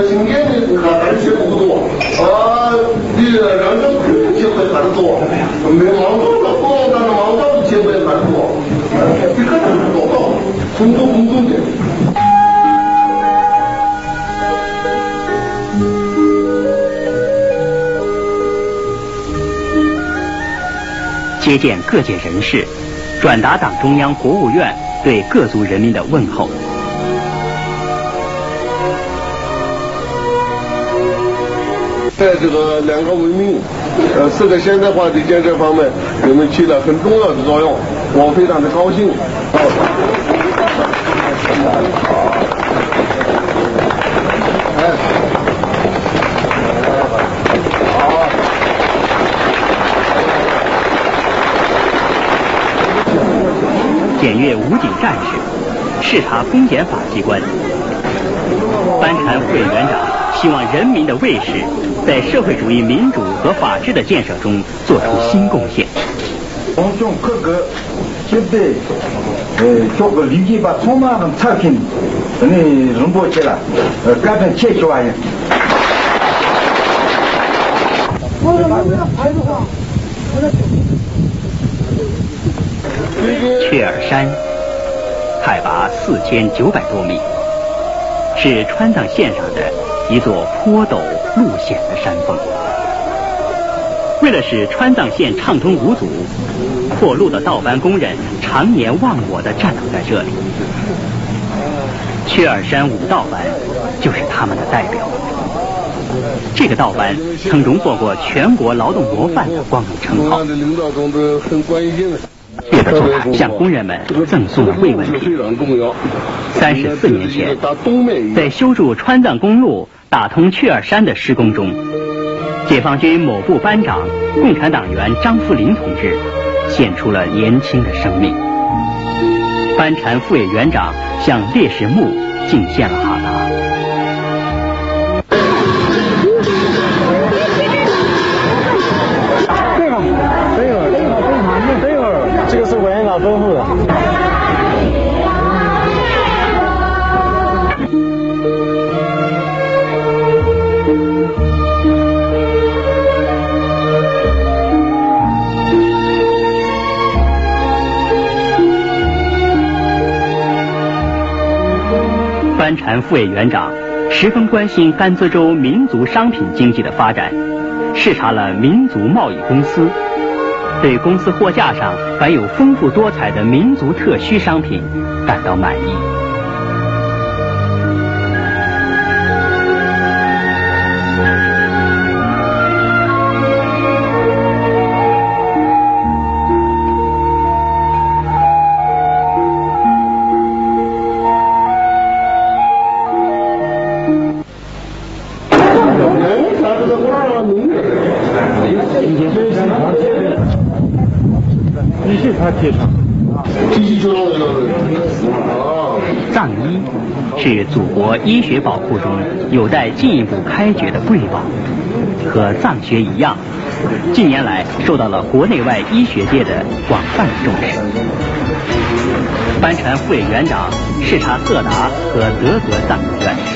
今年的还是不多，比两江区结婚还是多，没毛多的多，但是毛多的结婚还是多，这个就是多高，工作的。接见各界人士，转达党中央、国务院对各族人民的问候。在这个两个文明、4个现代化的建设方面，你们起了很重要的作用，我非常的高兴。检阅武警战士，视察公检法机关。班禅副委员长希望人民的卫士在社会主义民主和法治的建设中做出新贡献。공정 그 집대 저거 리기바 소마는 차킨 아니 rum보체라 까든 체조아야 雀儿山海拔4900多米，是川藏线上的一座坡陡路险的山峰。为了使川藏线畅通无阻，破路的道班工人常年忘我地站等在这里。雀儿山武道班就是他们的代表。这个道班曾荣获过全国劳动模范的光荣称号。列德组长向工人们赠送了慰问品。34年前，在修筑川藏公路、打通雀儿山的施工中，解放军某部班长、共产党员张福林同志献出了年轻的生命。班禅副委员长向烈士墓敬献了哈达。这个是委员长吩咐的。班禅副委员长十分关心甘孜州民族商品经济的发展，视察了民族贸易公司，对公司货架上含有丰富多彩的民族特需商品感到满意。藏医是祖国医学宝库中有待进一步开掘的瑰宝，和藏学一样，近年来受到了国内外医学界的广泛的重视。班禅副委员长视察赫达和德格藏医院。